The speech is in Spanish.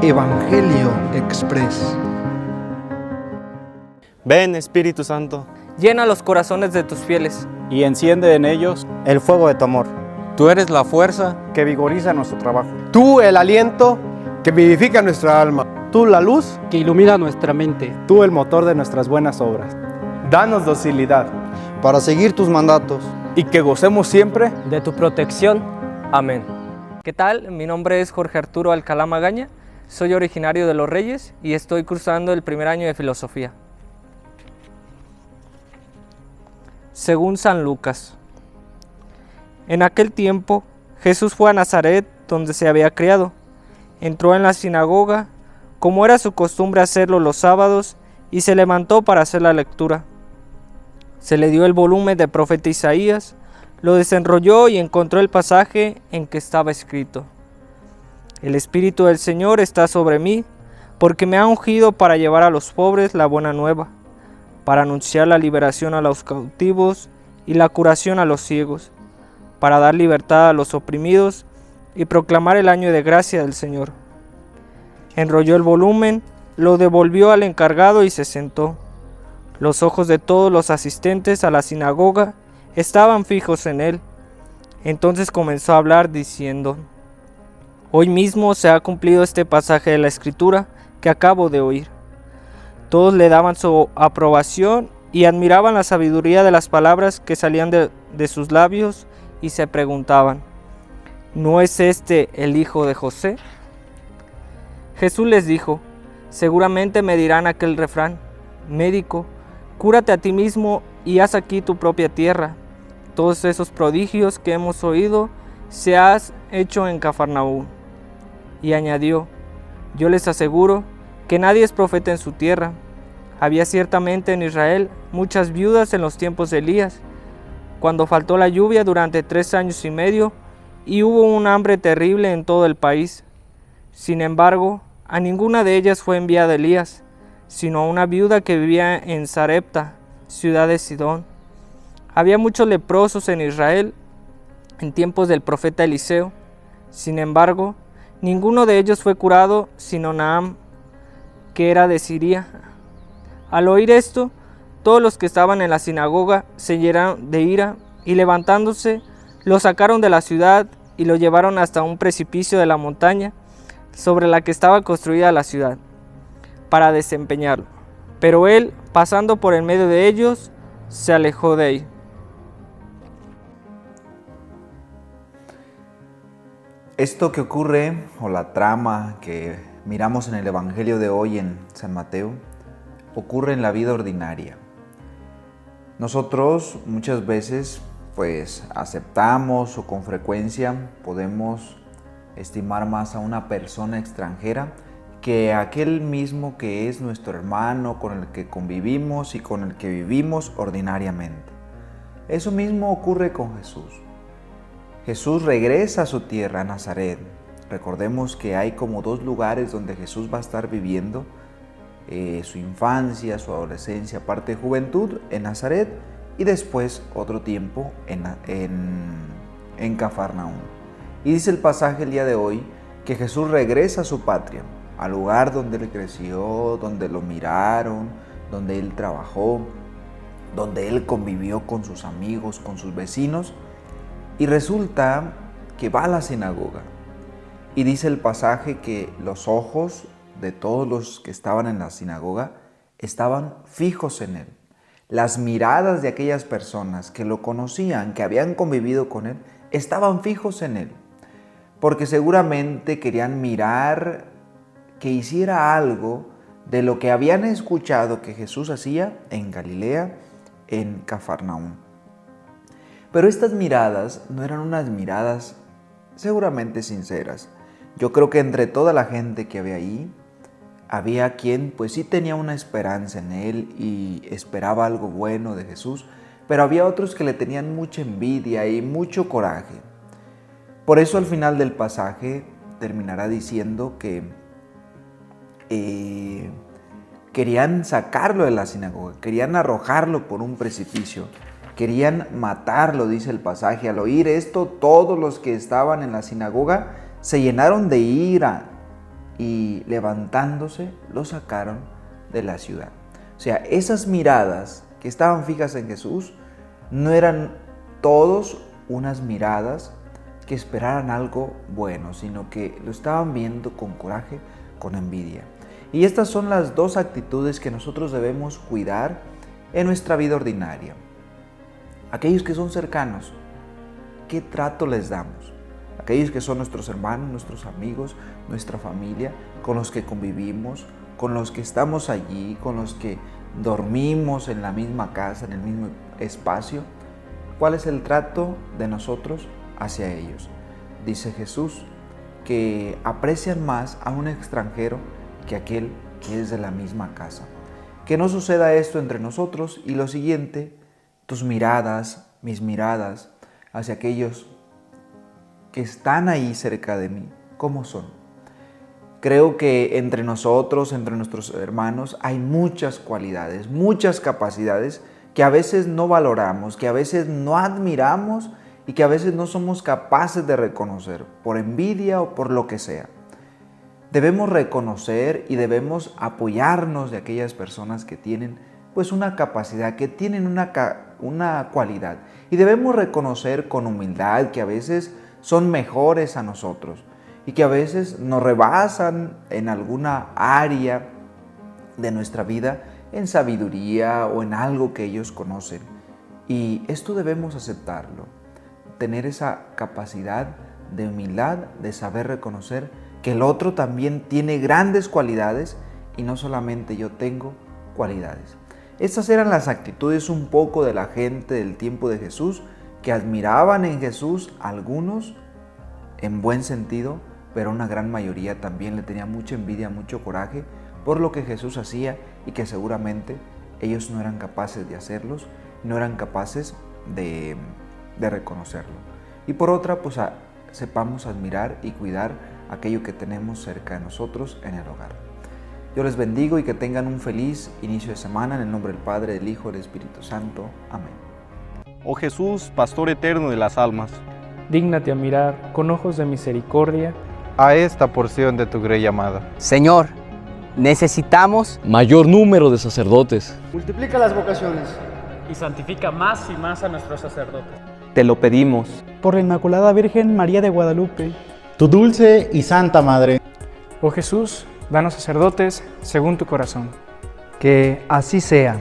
Evangelio Express. Ven, Espíritu Santo, llena los corazones de tus fieles y enciende en ellos el fuego de tu amor. tú eres la fuerza Que vigoriza nuestro trabajo. Tú el aliento que vivifica nuestra alma. Tú la luz que ilumina nuestra mente. Tú el motor de nuestras buenas obras. Danos docilidad Para seguir tus mandatos. y que gocemos siempre de tu protección. Amén. ¿Qué tal? Mi nombre es Jorge Arturo Alcalá Magaña, soy originario de Los Reyes y estoy cursando el primer año de filosofía. Según San Lucas. En aquel tiempo, Jesús fue a Nazaret, donde se había criado. Entró en la sinagoga, como era su costumbre hacerlo los sábados, y se levantó para hacer la lectura. Se le dio el volumen del profeta Isaías, lo desenrolló y encontró el pasaje en que estaba escrito: El Espíritu del Señor está sobre mí, porque me ha ungido para llevar a los pobres la buena nueva, para anunciar la liberación a los cautivos y la curación a los ciegos, para dar libertad a los oprimidos y proclamar el año de gracia del Señor. Enrolló el volumen, lo devolvió al encargado y se sentó. Los ojos de todos los asistentes a la sinagoga estaban fijos en él. Entonces comenzó a hablar diciendo: Hoy mismo se ha cumplido este pasaje de la Escritura que acabo de oír. Todos le daban su aprobación y admiraban la sabiduría de las palabras que salían de sus labios y se preguntaban: ¿no es este el hijo de José? Jesús les dijo: seguramente me dirán aquel refrán: médico, cúrate a ti mismo y haz aquí tu propia tierra. Todos esos prodigios que hemos oído se has hecho en Cafarnaúm. Y añadió: yo les aseguro que nadie es profeta en su tierra. Había ciertamente en Israel muchas viudas en los tiempos de Elías, cuando faltó la lluvia durante 3 años y medio y hubo un hambre terrible en todo el país. Sin embargo, a ninguna de ellas fue enviado Elías, sino a una viuda que vivía en Sarepta, ciudad de Sidón. Había muchos leprosos en Israel en tiempos del profeta Eliseo. Sin embargo, ninguno de ellos fue curado, sino Naamán, que era de Siria. Al oír esto, todos los que estaban en la sinagoga se llenaron de ira y levantándose, lo sacaron de la ciudad y lo llevaron hasta un precipicio de la montaña sobre la que estaba construida la ciudad, para desempeñarlo. Pero él, pasando por en medio de ellos, se alejó de ahí. Esto que ocurre, o la trama que miramos en el Evangelio de hoy en San Mateo, ocurre en la vida ordinaria. Nosotros muchas veces aceptamos o con frecuencia podemos estimar más a una persona extranjera que a aquel mismo que es nuestro hermano, con el que convivimos y con el que vivimos ordinariamente. Eso mismo ocurre con Jesús. Jesús regresa a su tierra, a Nazaret. Recordemos que hay como 2 lugares donde Jesús va a estar viviendo su infancia, su adolescencia, parte de juventud en Nazaret y después otro tiempo en Cafarnaúm. Y dice el pasaje el día de hoy que Jesús regresa a su patria, al lugar donde él creció, donde lo miraron, donde él trabajó, donde él convivió con sus amigos, con sus vecinos, y resulta que va a la sinagoga. Y dice el pasaje que los ojos de todos los que estaban en la sinagoga estaban fijos en él. Las miradas de aquellas personas que lo conocían, que habían convivido con él, estaban fijos en él, porque seguramente querían mirar que hiciera algo de lo que habían escuchado que Jesús hacía en Galilea, en Cafarnaúm. Pero estas miradas no eran unas miradas seguramente sinceras. Yo creo que entre toda la gente que había ahí, había quien sí tenía una esperanza en él y esperaba algo bueno de Jesús, pero había otros que le tenían mucha envidia y mucho coraje. Por eso al final del pasaje terminará diciendo que querían sacarlo de la sinagoga, querían arrojarlo por un precipicio, querían matarlo, dice el pasaje. Al oír esto, todos los que estaban en la sinagoga se llenaron de ira y levantándose lo sacaron de la ciudad. O sea, esas miradas que estaban fijas en Jesús no eran todos unas miradas que esperaran algo bueno, sino que lo estaban viendo con coraje, con envidia. Y estas son las dos actitudes que nosotros debemos cuidar en nuestra vida ordinaria. Aquellos que son cercanos, ¿qué trato les damos? Aquellos que son nuestros hermanos, nuestros amigos, nuestra familia, con los que convivimos, con los que estamos allí, con los que dormimos en la misma casa, en el mismo espacio. ¿Cuál es el trato de nosotros hacia ellos? Dice Jesús que aprecian más a un extranjero que aquel que es de la misma casa. Que no suceda esto entre nosotros. Y lo siguiente, tus miradas, mis miradas hacia aquellos que están ahí cerca de mí, ¿cómo son? Creo que entre nosotros, entre nuestros hermanos, hay muchas cualidades, muchas capacidades que a veces no valoramos, que a veces no admiramos y que a veces no somos capaces de reconocer, por envidia o por lo que sea. Debemos reconocer y debemos apoyarnos de aquellas personas que tienen pues una capacidad, que tienen una cualidad. Y debemos reconocer con humildad que a veces son mejores a nosotros y que a veces nos rebasan en alguna área de nuestra vida, en sabiduría o en algo que ellos conocen. Y esto debemos aceptarlo, tener esa capacidad de humildad, de saber reconocer que el otro también tiene grandes cualidades y no solamente yo tengo cualidades. Estas eran las actitudes un poco de la gente del tiempo de Jesús, que admiraban en Jesús, algunos en buen sentido, pero una gran mayoría también le tenía mucha envidia, mucho coraje por lo que Jesús hacía y que seguramente ellos no eran capaces de hacerlos, no eran capaces de reconocerlo. Y por otra, pues sepamos admirar y cuidar aquello que tenemos cerca de nosotros en el hogar. Yo les bendigo y que tengan un feliz inicio de semana en el nombre del Padre, del Hijo y del Espíritu Santo. Amén. Oh Jesús, Pastor eterno de las almas, dígnate a mirar con ojos de misericordia a esta porción de tu grey amada. Señor, necesitamos mayor número de sacerdotes. Multiplica las vocaciones. Y santifica más y más a nuestros sacerdotes. te lo pedimos. Por la Inmaculada Virgen María de Guadalupe, tu dulce y santa Madre. Oh Jesús, danos sacerdotes según tu corazón. Que así sea.